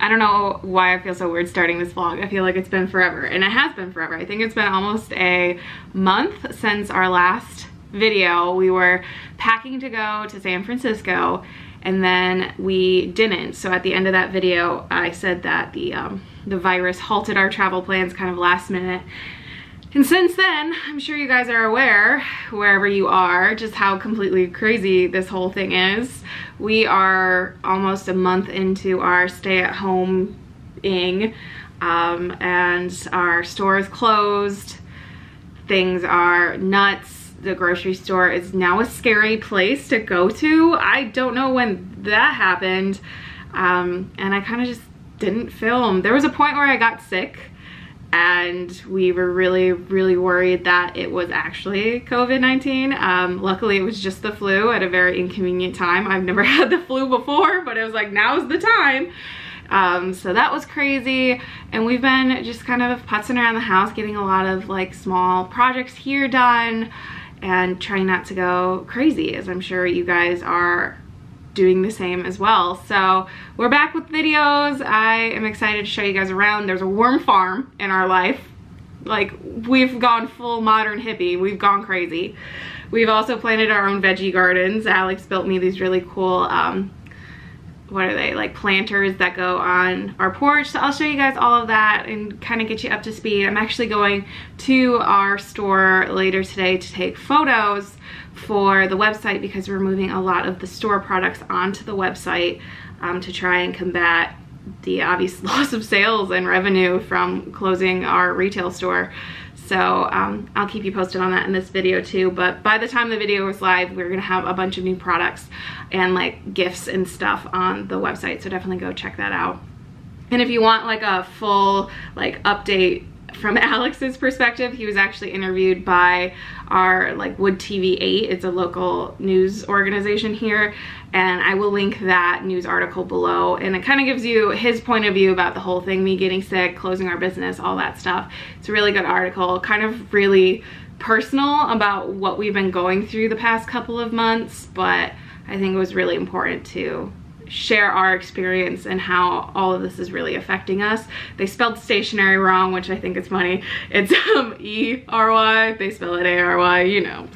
I don't know why I feel so weird starting this vlog. I feel like it's been forever, and it has been forever. I think it's been almost a month since our last video. We were packing to go to San Francisco, and then we didn't. So at the end of that video, I said that the virus halted our travel plans kind of last minute. And since then, I'm sure you guys are aware, wherever you are, just how completely crazy this whole thing is. We are almost a month into our stay-at-home-ing, and our store is closed. Things are nuts. The grocery store is now a scary place to go to. I don't know when that happened, and I kind of just didn't film. There was a point where I got sick, and we were really worried that it was actually COVID-19. Luckily, it was just the flu at a very inconvenient time. I've never had the flu before, but it was like, now's the time. So that was crazy, and we've been just kind of putzing around the house, getting a lot of like small projects here done, and trying not to go crazy, as I'm sure you guys are doing the same as well. So we're back with videos. I am excited to show you guys around. There's a worm farm in our life. Like, we've gone full modern hippie. We've gone crazy. We've also planted our own veggie gardens. Alex built me these really cool, what are they, like planters that go on our porch. So I'll show you guys all of that and kind of get you up to speed. I'm actually going to our store later today to take photos for the website, because we're moving a lot of the store products onto the website to try and combat the obvious loss of sales and revenue from closing our retail store. So I'll keep you posted on that in this video too. But by the time the video is live, we're gonna have a bunch of new products and like gifts and stuff on the website, so definitely go check that out. And if you want like a full like update from Alex's perspective, he was actually interviewed by our like Wood TV 8. It's a local news organization here, and I will link that news article below, and it kind of gives you his point of view about the whole thing, me getting sick, closing our business, all that stuff. It's a really good article, kind of really personal about what we've been going through the past couple of months, but I think it was really important to share our experience and how all of this is really affecting us. They spelled stationery wrong, which I think is funny. It's E-R-Y, they spell it A-R-Y, you know.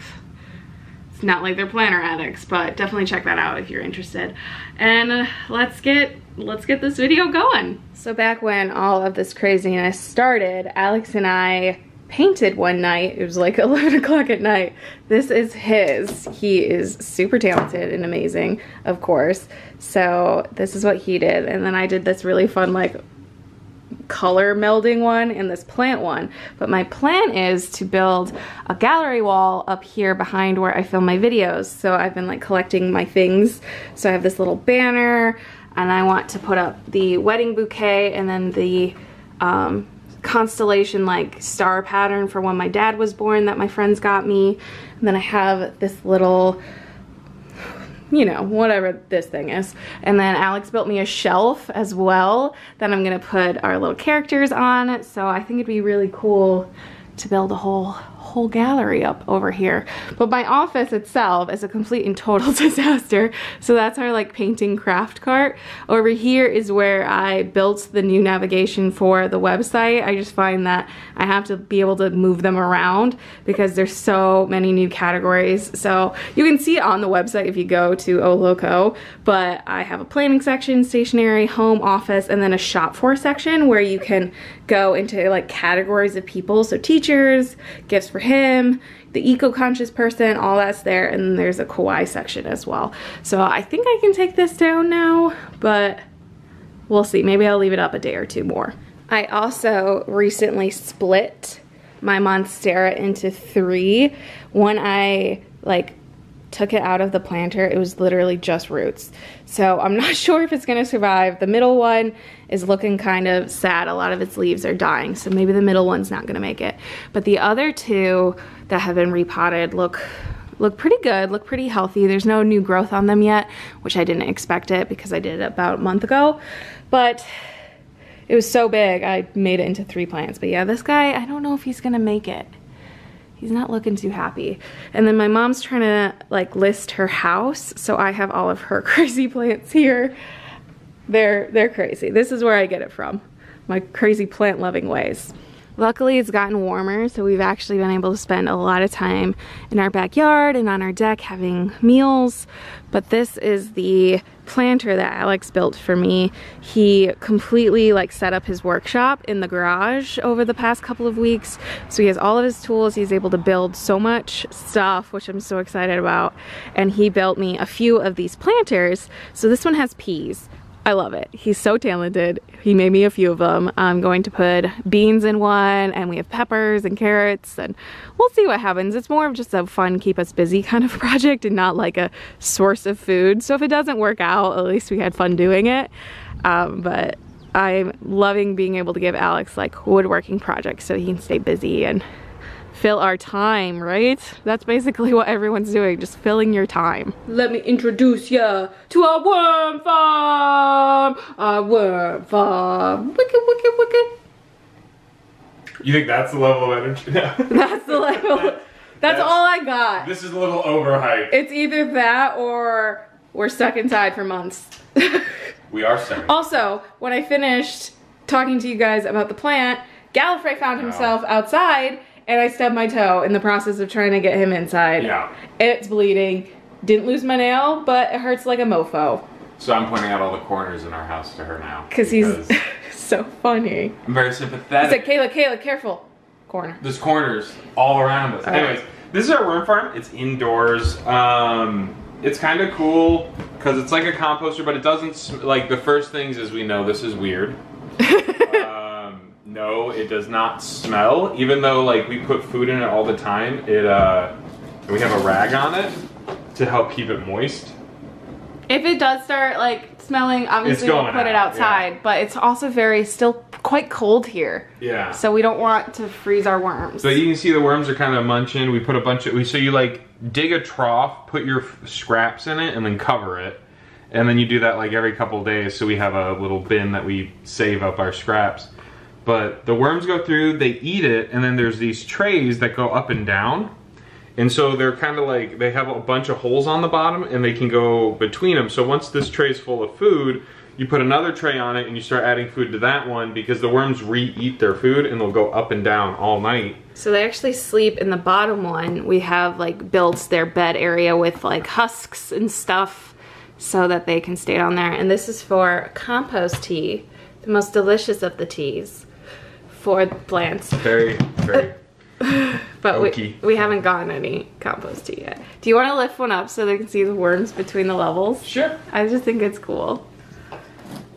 It's not like they're planner addicts, but definitely check that out if you're interested. And let's get this video going. So back when all of this craziness started, Alex and I painted one night. It was like 11 o'clock at night. This is his. He is super talented and amazing, of course. So this is what he did. And then I did this really fun like color melding one and this plant one. But my plan is to build a gallery wall up here behind where I film my videos. So I've been like collecting my things. So I have this little banner, and I want to put up the wedding bouquet and then the constellation like star pattern for when my dad was born that my friends got me. And then I have this little, you know, whatever this thing is. And then Alex built me a shelf as well that I'm gonna put our little characters on. So I think it'd be really cool to build a whole gallery up over here. But my office itself is a complete and total disaster. So that's our like painting craft cart. Over here is where I built the new navigation for the website. I just find that I have to be able to move them around because there's so many new categories. So you can see it on the website if you go to O Loco, but I have a planning section, stationery, home, office, and then a shop for section where you can go into like categories of people. So teachers, gifts for him, the eco-conscious person, all that's there. And then there's a kawaii section as well. So I think I can take this down now, but we'll see. Maybe I'll leave it up a day or two more. I also recently split my monstera into 3. One, I like took it out of the planter. It was literally just roots. So I'm not sure if it's gonna survive. The middle one is looking kind of sad. A lot of its leaves are dying, so maybe the middle one's not gonna make it. But the other 2 that have been repotted look pretty good, look pretty healthy. There's no new growth on them yet, which I didn't expect it because I did it about a month ago. But it was so big, I made it into 3 plants. But yeah, this guy, I don't know if he's gonna make it. He's not looking too happy. And then my mom's trying to like list her house, so I have all of her crazy plants here. They're crazy. This is where I get it from. My crazy plant loving ways. Luckily it's gotten warmer, so we've actually been able to spend a lot of time in our backyard and on our deck having meals. But this is the planter that Alex built for me. He completely like set up his workshop in the garage over the past couple of weeks. So he has all of his tools. He's able to build so much stuff, which I'm so excited about. And he built me a few of these planters. So this one has peas. I love it. He's so talented. He made me a few of them. I'm going to put beans in one, and we have peppers and carrots, and we'll see what happens. It's more of just a fun, keep us busy kind of project and not like a source of food. So if it doesn't work out, at least we had fun doing it. But I'm loving being able to give Alex like woodworking projects so he can stay busy and fill our time, right? That's basically what everyone's doing, just filling your time. Let me introduce ya to our worm farm! Our worm farm. Wicked, wicked, wicked. You think that's the level of energy? No. That's the level. That's all I got. This is a little overhyped. It's either that or we're stuck inside for months. We are stuck. Also, when I finished talking to you guys about the plant, Gallifrey found himself outside, and I stubbed my toe in the process of trying to get him inside. Yeah. It's bleeding. Didn't lose my nail, but it hurts like a mofo. So I'm pointing out all the corners in our house to her now. Because he's so funny. I'm very sympathetic. He's like, Kayla, careful. Corner. There's corners all around us. Anyways, this is our worm farm. It's indoors. It's kind of cool because it's like a composter, but it doesn't, like the first things is we know this is weird. No, it does not smell, even though like we put food in it all the time. We have a rag on it to help keep it moist. If it does start like smelling, obviously we'll put it outside, yeah. But it's also still quite cold here. Yeah. So we don't want to freeze our worms. So you can see the worms are kind of munching. We put a bunch of, so you like dig a trough, put your scraps in it, and then cover it. And then you do that like every couple days, so we have a little bin that we save up our scraps. But the worms go through, they eat it, and then there's these trays that go up and down. And so they're kind of like, they have a bunch of holes on the bottom and they can go between them. So once this tray is full of food, you put another tray on it and you start adding food to that one because the worms re-eat their food and they'll go up and down all night. So they actually sleep in the bottom one. We have like built their bed area with like husks and stuff so that they can stay down there. And this is for compost tea, the most delicious of the teas. For plants. Very, very but we haven't gotten any compost tea yet. Do you want to lift one up so they can see the worms between the levels? Sure. I just think it's cool.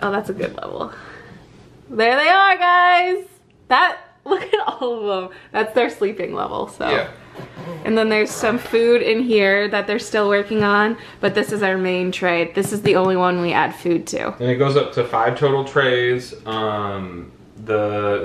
Oh, that's a good level. There they are, guys. Look at all of them. That's their sleeping level, so. Yeah. And then there's some food in here that they're still working on, but this is our main tray. This is the only one we add food to. And it goes up to 5 total trays.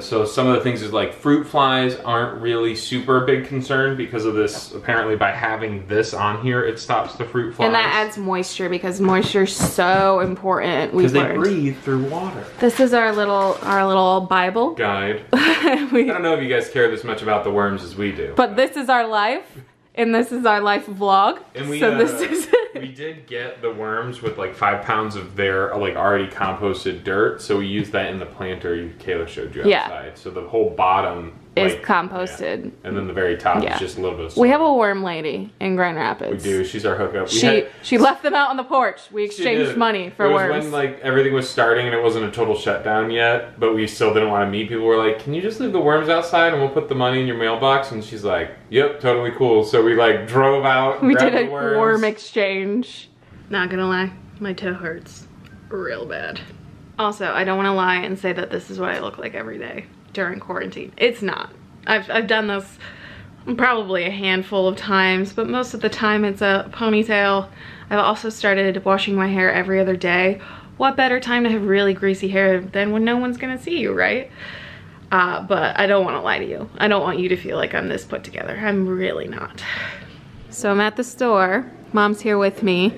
So some of the things is like fruit flies aren't really super big concern because of this. Apparently by having this on here, it stops the fruit flies. And that adds moisture because moisture is so important. Because they breathe through water. This is our little Bible guide. I don't know if you guys care this much about the worms as we do. But this is our life. And this is our life vlog. And we, so this is we did get the worms with like 5 pounds of their like already composted dirt. So we used that in the planter Kayla showed you outside. Yeah. So the whole bottom is like, composted. Yeah. And then the very top is just a little bit of soil. We have a worm lady in Grand Rapids. We do. She's our hookup. She left them out on the porch. We exchanged money for worms. It was when like everything was starting and it wasn't a total shutdown yet, but we still didn't want to meet people. We're like, can you just leave the worms outside and we'll put the money in your mailbox? And she's like, yep, totally cool. So we like drove out, we did a worm exchange. Not gonna lie, my toe hurts real bad. Also, I don't want to lie and say that this is what I look like every day during quarantine. It's not. I've done this probably a handful of times, but most of the time it's a ponytail. I've also started washing my hair every other day. What better time to have really greasy hair than when no one's gonna see you, right? But I don't want to lie to you. I don't want you to feel like I'm this put together. I'm really not. So I'm at the store. Mom's here with me.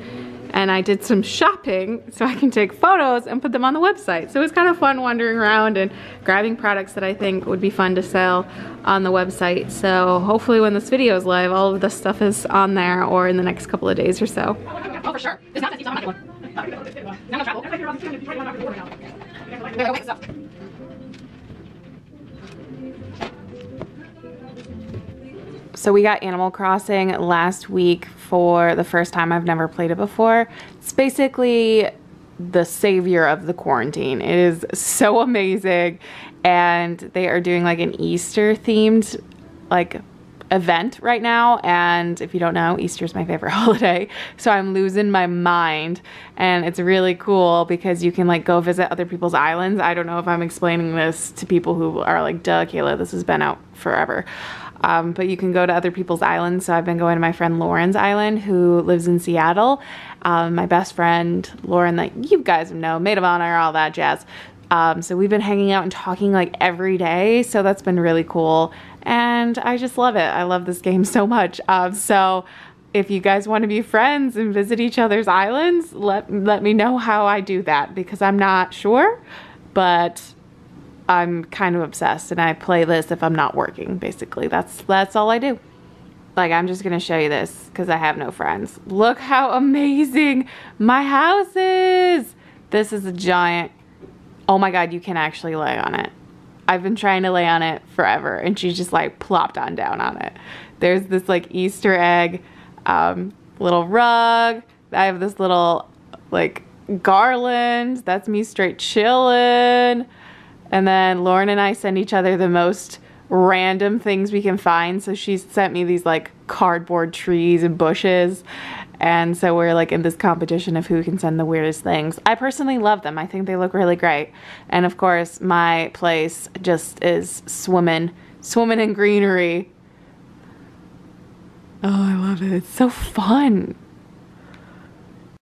And I did some shopping so I can take photos and put them on the website. So it was kind of fun wandering around and grabbing products that I think would be fun to sell on the website. So hopefully when this video is live, all of this stuff is on there or in the next couple of days or so. Oh, for sure. It's not So we got Animal Crossing last week for the first time. I've never played it before. It's basically the savior of the quarantine. It is so amazing, and they are doing like an Easter themed like event right now, and if you don't know, Easter is my favorite holiday, so I'm losing my mind, and it's really cool because you can like go visit other people's islands. I don't know if I'm explaining this to people who are like, duh, Kayla, this has been out forever. But you can go to other people's islands. So I've been going to my friend Lauren's island, who lives in Seattle. My best friend Lauren, that you guys know, maid of honor, all that jazz. So we've been hanging out and talking like every day, so that's been really cool, and I just love it. I love this game so much. So if you guys want to be friends and visit each other's islands, let me know how I do that, because I'm not sure, but I'm kind of obsessed, and I play this if I'm not working. Basically, that's all I do. Like, I'm just gonna show you this because I have no friends. Look how amazing my house is. This is a giant, oh my God, you can actually lay on it. I've been trying to lay on it forever, and she just like plopped on down on it. There's this like Easter egg little rug. I have this little like garland. That's me straight chilling. And then Lauren and I send each other the most random things we can find. So she sent me these like cardboard trees and bushes. And so we're like in this competition of who can send the weirdest things. I personally love them. I think they look really great. And of course, my place just is swimming in greenery. Oh, I love it. It's so fun.